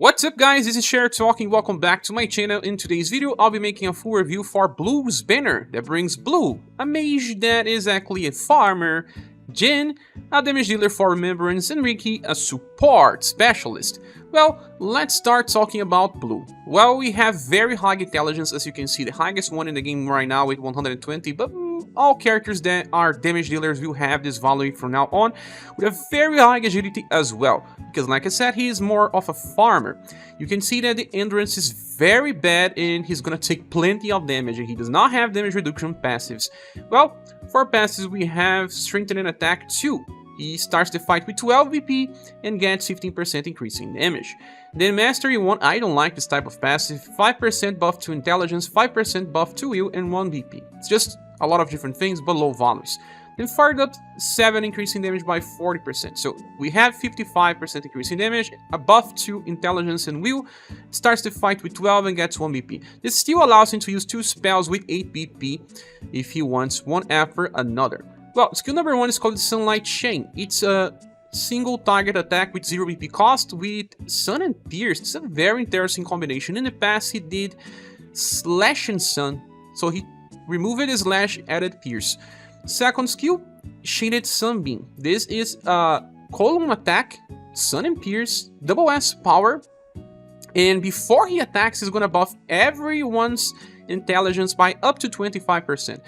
What's up guys, this is ScherBR talking, welcome back to my channel. In today's video, I'll be making a full review for Blue's banner that brings Blue, a mage that is actually a farmer, Jen, a damage dealer for Remembrance, and Riki, a support specialist. Well, let's start talking about Blue. Well, we have very high intelligence, as you can see, the highest one in the game right now with 120, but all characters that are damage dealers will have this value from now on, with a very high agility as well, because like I said, he is more of a farmer. You can see that the endurance is very bad and he's gonna take plenty of damage, and he does not have damage reduction passives. Well, for passives we have strength and attack 2. He starts the fight with 12 VP and gets 15% increase in damage. Then Mastery 1, I don't like this type of passive, 5% buff to intelligence, 5% buff to will, and 1 VP. It's just a lot of different things, but low values. Then fired up 7 increasing damage by 40%. So we have 55% increase in damage, a buff to intelligence and will, starts the fight with 12 and gets 1 BP. This still allows him to use 2 spells with 8 BP if he wants one after another. Well, skill number 1 is called Sunlight Chain. It's a single target attack with 0 BP cost with Sun and Pierce. It's a very interesting combination. In the past he did Slash and Sun, so he removed his Slash, added Pierce. Second skill, Shaded Sunbeam. This is a column attack, Sun and Pierce, double S power, and before he attacks, he's gonna buff everyone's intelligence by up to 25%.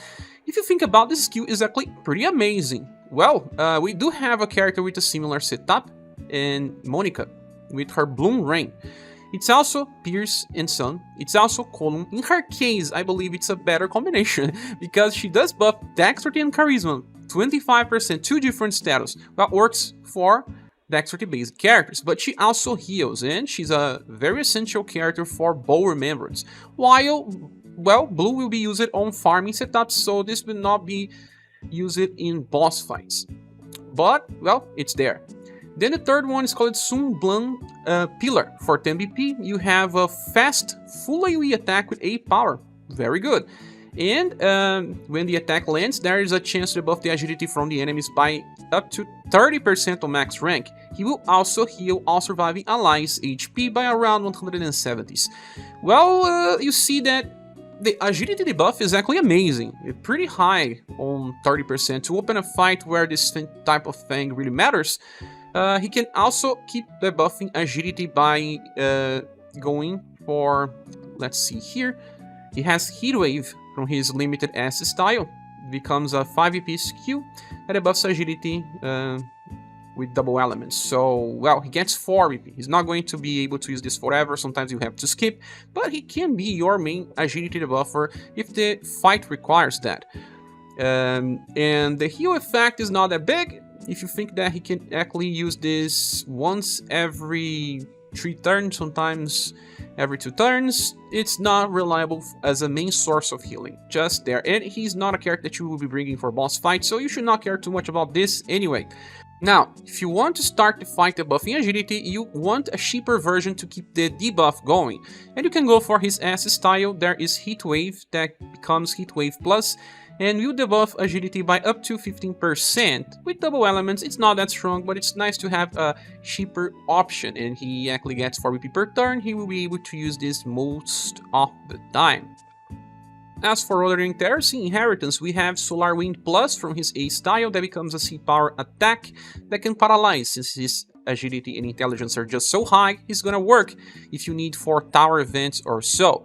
If you think about this skill, is actually pretty amazing. Well, we do have a character with a similar setup, in Monica, with her Bloom Rain. It's also Pierce and Sun, it's also Column. In her case, I believe it's a better combination, because she does buff Dexterity and Charisma, 25%, 2 different status. Well, works for Dexterity-based characters, but she also heals, and she's a very essential character for Bow Remembrance. While, well, Blue will be used on farming setups, so this will not be used in boss fights. But, well, it's there. Then the third one is called Sunblum Pillar. For 10 BP, you have a fast, full AoE attack with 8 power. Very good. And when the attack lands, there is a chance to buff the agility from the enemies by up to 30% on max rank. He will also heal all surviving allies' HP by around 170s. Well, you see that the agility debuff is actually amazing. It's pretty high on 30% to open a fight where this type of thing really matters. He can also keep the buffing agility by going for, let's see here, he has Heatwave from his limited S style, becomes a 5 EP skill that buffs agility with double elements. So, well, he gets 4 EP. He's not going to be able to use this forever, sometimes you have to skip, but he can be your main agility debuffer if the fight requires that. And the heal effect is not that big. If you think that he can actually use this once every 3 turns, sometimes every 2 turns, it's not reliable as a main source of healing. Just there. And he's not a character that you will be bringing for boss fights, so you should not care too much about this anyway. Now, if you want to start the fight debuffing agility, you want a cheaper version to keep the debuff going. And you can go for his S style. There is Heatwave that becomes Heatwave Plus, and will debuff agility by up to 15%. With double elements, it's not that strong, but it's nice to have a cheaper option, and he actually gets 4 BP per turn. He will be able to use this most of the time. As for other interesting inheritance, we have Solar Wind Plus from his A style that becomes a C power attack that can paralyze. Since his agility and intelligence are just so high, he's gonna work if you need for tower events or so.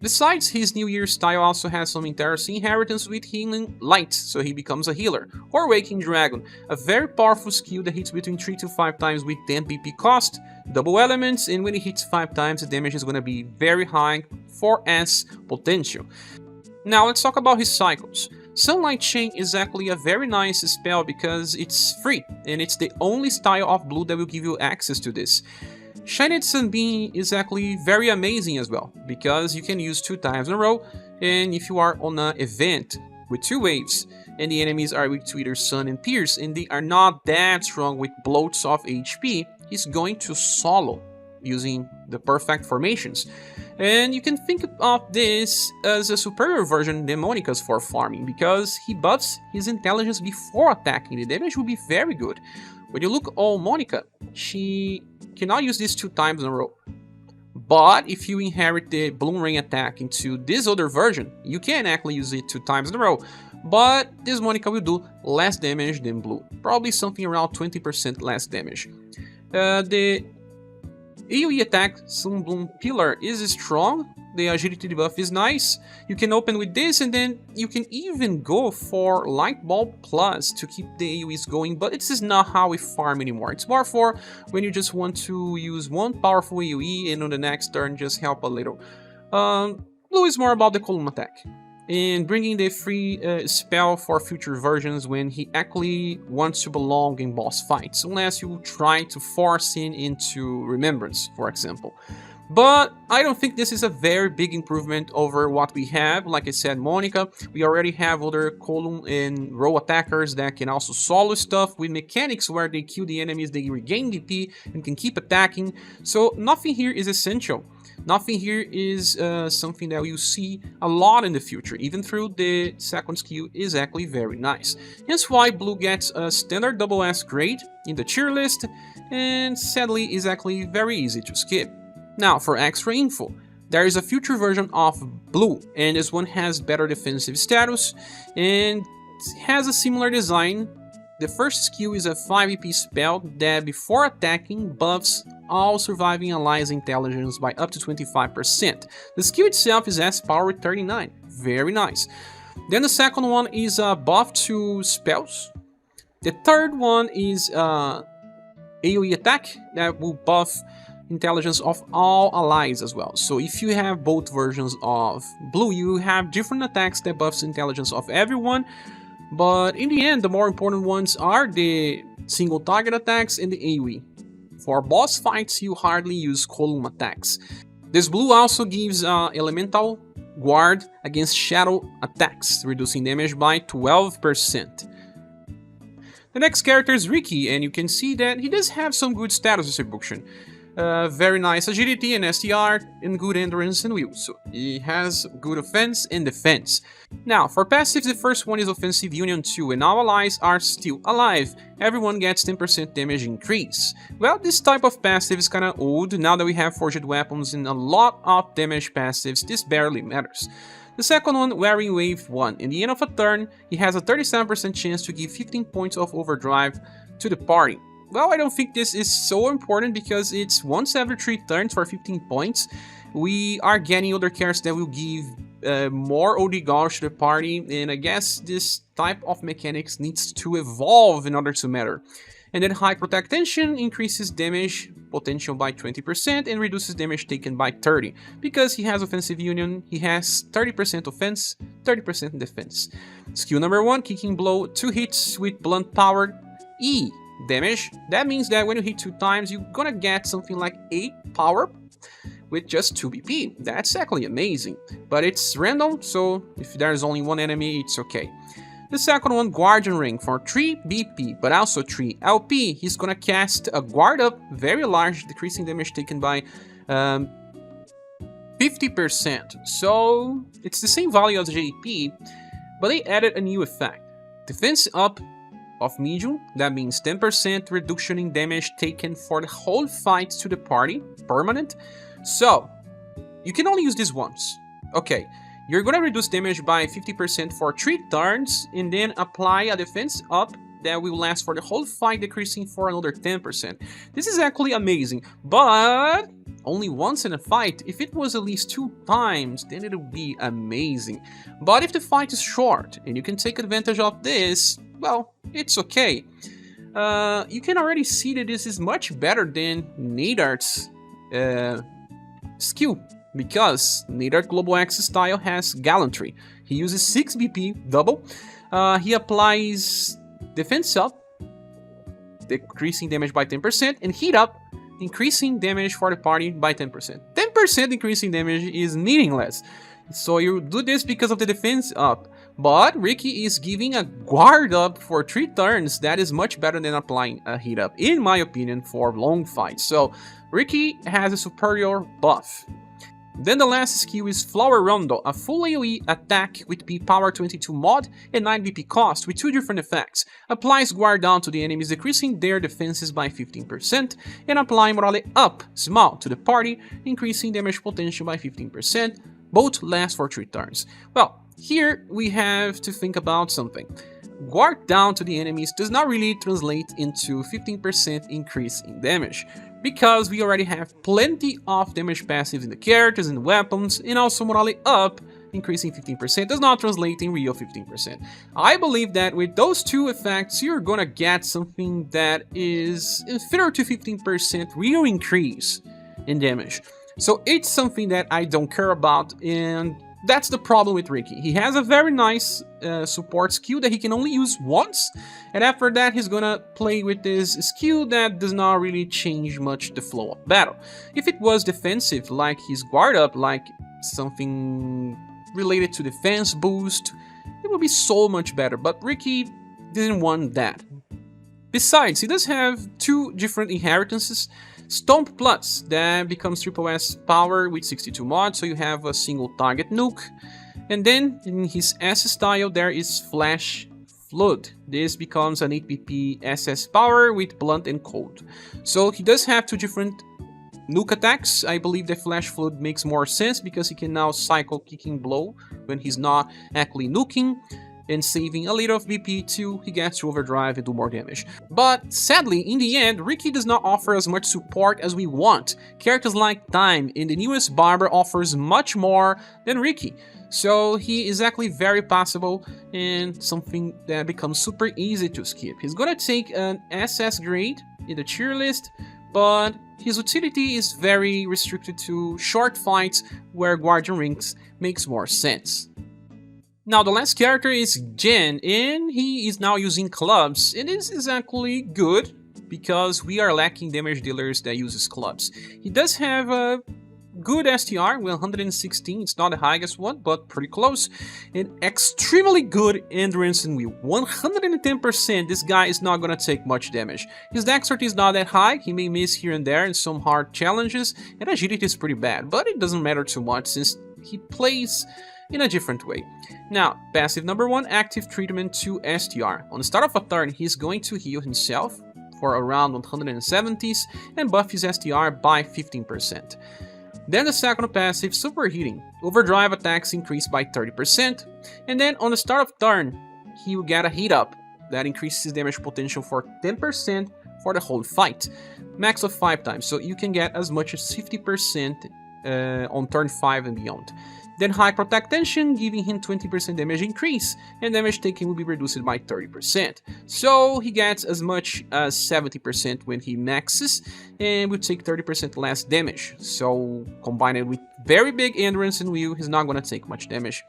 Besides, his New Year style also has some interesting inheritance with Healing Light, so he becomes a healer. Or Waking Dragon, a very powerful skill that hits between 3 to 5 times with 10 BP cost, double elements, and when it hits 5 times, the damage is going to be very high, 4S potential. Now let's talk about his cycles. Sunlight Chain is actually a very nice spell because it's free, and it's the only style of Blue that will give you access to this. Shaded Sunbeam is actually very amazing as well, because you can use 2 times in a row, and if you are on an event with 2 waves, and the enemies are with either Sun and Pierce, and they are not that strong with bloats of HP, he's going to solo using the perfect formations. And you can think of this as a superior version than Monica's for farming, because he buffs his intelligence before attacking. The damage will be very good. When you look on Monica, she cannot use this 2 times in a row. But if you inherit the Bloom Rain attack into this other version, you can actually use it 2 times in a row. But this Monica will do less damage than Blue, probably something around 20% less damage. The AoE attack Sunbloom Pillar is strong. The agility debuff is nice. You can open with this, and then you can even go for Light Bulb Plus to keep the AoEs going, but this is not how we farm anymore. It's more for when you just want to use one powerful AoE and on the next turn just help a little. Blue is more about the column attack and bringing the free spell for future versions when he actually wants to belong in boss fights, unless you try to force him into Remembrance, for example. But I don't think this is a very big improvement over what we have. Like I said, Monica, we already have other column and row attackers that can also solo stuff with mechanics where they kill the enemies, they regain DP and can keep attacking. So nothing here is essential. Nothing here is something that you see a lot in the future, even through the second skill is actually very nice. Hence why Blue gets a standard double S grade in the tier list, and sadly is actually very easy to skip. Now, for extra info, there is a future version of Blue, and this one has better defensive status and has a similar design. The first skill is a 5 EP spell that before attacking buffs all surviving allies' intelligence by up to 25%. The skill itself is S power 39, very nice. Then the second one is a buff to spells. The third one is AoE attack that will buff intelligence of all allies as well. So if you have both versions of Blue, you have different attacks that buffs intelligence of everyone, but in the end the more important ones are the single target attacks and the AoE. For boss fights you hardly use column attacks. This Blue also gives elemental guard against shadow attacks, reducing damage by 12%. The next character is Riki, and you can see that he does have some good status distribution. Very nice agility and STR, and good endurance and will, so he has good offense and defense. Now, for passives, the first one is Offensive Union 2, and all allies are still alive. Everyone gets 10% damage increase. Well, this type of passive is kinda old. Now that we have forged weapons and a lot of damage passives, this barely matters. The second one, Wearing Wave 1. In the end of a turn, he has a 37% chance to give 15 points of overdrive to the party. Well, I don't think this is so important because it's once every 3 turns for 15 points. We are getting other characters that will give more OD gauge to the party, and I guess this type of mechanics needs to evolve in order to matter. And then High Protect Tension increases damage potential by 20% and reduces damage taken by 30. Because he has Offensive Union, he has 30% offense, 30% defense. Skill number 1, Kicking Blow, 2 hits with Blunt Power E damage. That means that when you hit 2 times, you're gonna get something like 8 power with just 2 BP. That's actually amazing. But it's random, so if there's only one enemy, it's okay. The second one, Guardian Ring, for 3 BP, but also 3 LP. He's gonna cast a Guard Up, very large, decreasing damage taken by 50%. So it's the same value as JP, but they added a new effect. Defense Up of medium, that means 10% reduction in damage taken for the whole fight to the party, permanent. So, you can only use this once. Okay, you're gonna reduce damage by 50% for 3 turns, and then apply a defense up that will last for the whole fight, decreasing for another 10%. This is actually amazing, but only once in a fight. If it was at least 2 times, then it would be amazing. But if the fight is short, and you can take advantage of this, well, it's okay. You can already see that this is much better than Nadart's skill, because Nadart Global X style has Gallantry. He uses 6 BP, double. He applies Defense Up, decreasing damage by 10%, and Heat Up, increasing damage for the party by 10%. 10% increasing damage is meaningless. So you do this because of the defense up. But Riki is giving a guard up for 3 turns. That is much better than applying a heat up, in my opinion, for long fights. So Riki has a superior buff. Then the last skill is Flower Rondo, a full AoE attack with B power 22 mod and 9 BP cost with 2 different effects. Applies Guard down to the enemies, decreasing their defenses by 15%, and apply Morale up small to the party, increasing damage potential by 15%. Both last for 3 turns. Well, here we have to think about something. Guard down to the enemies does not really translate into 15% increase in damage, because we already have plenty of damage passives in the characters and the weapons, and also Morale up, increasing 15%, does not translate in real 15%. I believe that with those two effects, you're gonna get something that is inferior to 15% real increase in damage. So it's something that I don't care about, and that's the problem with Riki. He has a very nice support skill that he can only use once, and after that he's gonna play with this skill that does not really change much the flow of battle. If it was defensive, like his guard up, like something related to defense boost, it would be so much better, but Riki didn't want that. Besides, he does have 2 different inheritances. Stomp Plus, that becomes Triple S power with 62 mods, so you have a single target nuke. And then in his S style there is Flash Flood. This becomes an 8 BP SS power with blunt and cold. So he does have 2 different nuke attacks. I believe that Flash Flood makes more sense because he can now cycle Kicking Blow when he's not actually nuking, and saving a little of BP till he gets to overdrive and do more damage. But sadly, in the end, Riki does not offer as much support as we want. Characters like Time in the newest Barber offers much more than Riki. So he is actually very passable and something that becomes super easy to skip. He's gonna take an SS grade in the tier list, but his utility is very restricted to short fights where Guardian Rings makes more sense. Now the last character is Jen, and he is now using clubs, and this is actually good because we are lacking damage dealers that uses clubs. He does have a good STR, 116, it's not the highest one, but pretty close, and extremely good endurance and wheel, 110%. This guy is not gonna take much damage. His dexterity is not that high, he may miss here and there in some hard challenges, and agility is pretty bad, but it doesn't matter too much since he plays in a different way. Now, passive number 1, active treatment to STR. On the start of a turn, he's going to heal himself for around 170s and buff his STR by 15%. Then the second passive, superheating. Overdrive attacks increase by 30%, and then on the start of turn, he will get a heat up that increases his damage potential for 10% for the whole fight. Max of 5 times, so you can get as much as 50% on turn 5 and beyond. Then high protect tension, giving him 20% damage increase, and damage taken will be reduced by 30%. So he gets as much as 70% when he maxes, and will take 30% less damage. So combined with very big endurance and wheel, he's not gonna take much damage.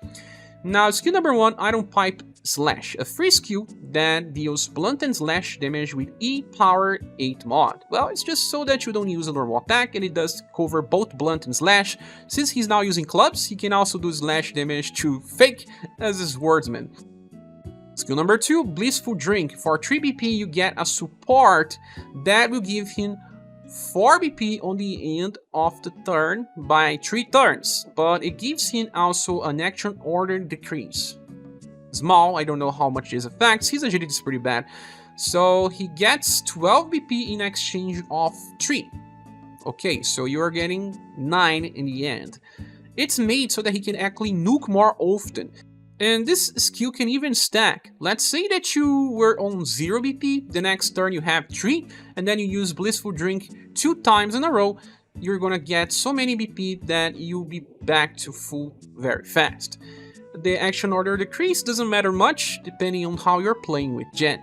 Now skill number 1, Iron Pipe Slash, a free skill that deals blunt and slash damage with E power 8 mod. Well, it's just so that you don't use a normal attack, and it does cover both blunt and slash. Since he's now using clubs, he can also do slash damage to Fake as a swordsman. Skill number 2, Blissful Drink. For 3 BP you get a support that will give him 4 BP on the end of the turn by 3 turns, but it gives him also an action order decrease. Small, I don't know how much this affects, his agility is pretty bad. So he gets 12 BP in exchange of 3. Okay, so you are getting 9 in the end. It's made so that he can actually nuke more often. And this skill can even stack. Let's say that you were on 0 BP, the next turn you have 3, and then you use Blissful Drink 2 times in a row, you're gonna get so many BP that you'll be back to full very fast. The action order decrease doesn't matter much, depending on how you're playing with Jen.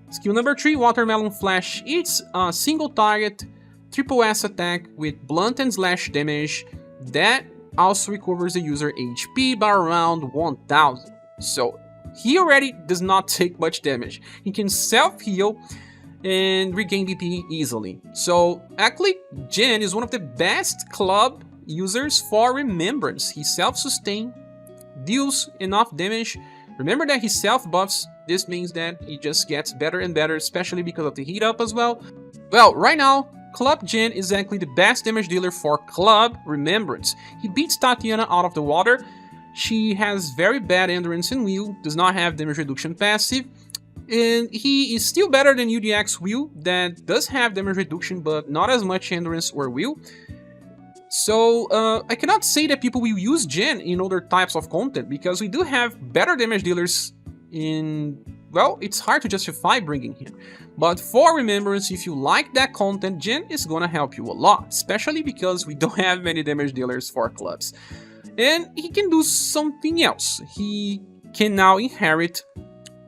Skill number 3, Watermelon Flash. It's a single target, triple S attack with blunt and slash damage that also recovers the user HP by around 1000. So he already does not take much damage. He can self-heal and regain BP easily. So actually, Jen is one of the best club users for remembrance. He self-sustain, deals enough damage. Remember that he self-buffs. This means that he just gets better and better, especially because of the heat up as well. Well, right now, Club Jin is actually the best damage dealer for Club Remembrance. He beats Tatiana out of the water. She has very bad endurance and will, does not have damage reduction passive, and he is still better than UDX Will, that does have damage reduction but not as much endurance or will. So I cannot say that people will use Jin in other types of content, because we do have better damage dealers in... well, it's hard to justify bringing him. But for Remembrance, if you like that content, Jin is gonna help you a lot, especially because we don't have many damage dealers for clubs. And he can do something else. He can now inherit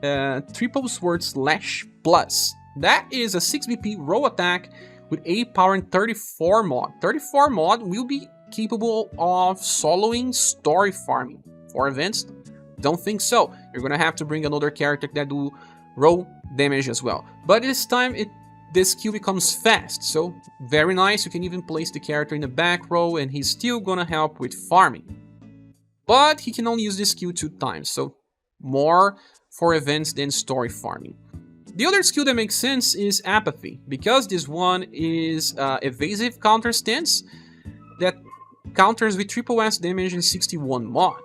Triple Sword Slash Plus. That is a 6 BP roll attack with 8 power and 34 mod. 34 mod will be capable of soloing story farming. For events, don't think so. You're gonna have to bring another character that do roll damage as well. But this time, this skill becomes fast, so very nice. You can even place the character in the back row and he's still gonna help with farming. But he can only use this skill 2 times, so more for events than story farming. The other skill that makes sense is Apathy, because this one is evasive counter stance that counters with triple S damage and 61 mod.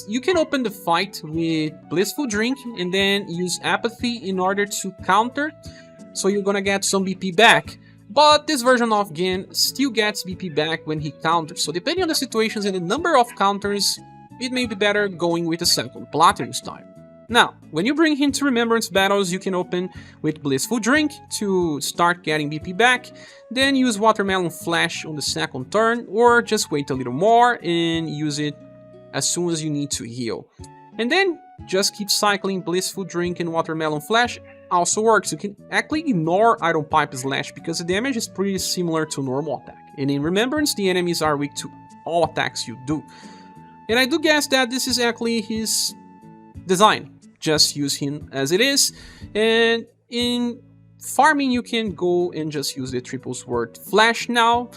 You can open the fight with Blissful Drink and then use Apathy in order to counter, so you're gonna get some BP back. But this version of Gen still gets BP back when he counters, so depending on the situations and the number of counters, it may be better going with the second Platinum style. Now, when you bring him to Remembrance battles, you can open with Blissful Drink to start getting BP back, then use Watermelon Flash on the second turn, or just wait a little more and use it as soon as you need to heal. And then just keep cycling Blissful Drink and Watermelon Flash. Also works. You can actually ignore Iron Pipe Slash because the damage is pretty similar to normal attack. And in Remembrance, the enemies are weak to all attacks you do. And I do guess that this is actually his design. Just use him as it is, and in farming you can go and just use the Triple Sword Flash now,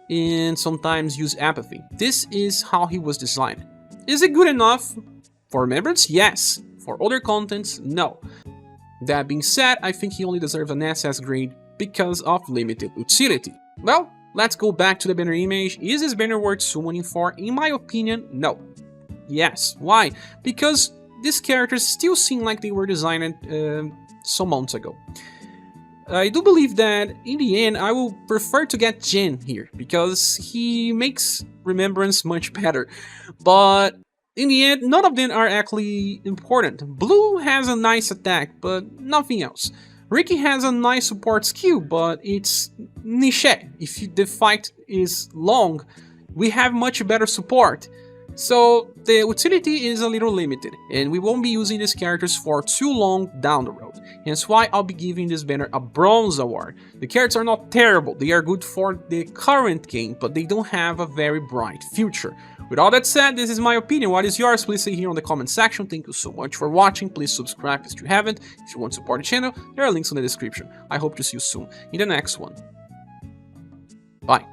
and sometimes use Apathy. This is how he was designed. Is it good enough for Remembrance? Yes. For other contents, no. That being said, I think he only deserves an SS grade because of limited utility. Well, let's go back to the banner image. Is this banner worth summoning for? In my opinion, no. Yes. Why? Because these characters still seem like they were designed some months ago. I do believe that in the end I will prefer to get Jin here, because he makes Remembrance much better. But in the end, none of them are actually important. Blue has a nice attack, but nothing else. Riki has a nice support skill, but it's niche. If the fight is long, we have much better support. So the utility is a little limited, and we won't be using these characters for too long down the road. Hence why I'll be giving this banner a bronze award. The characters are not terrible, they are good for the current game, but they don't have a very bright future. With all that said, this is my opinion. What is yours? Please say here in the comment section. Thank you so much for watching. Please subscribe if you haven't. If you want to support the channel, there are links in the description. I hope to see you soon in the next one. Bye.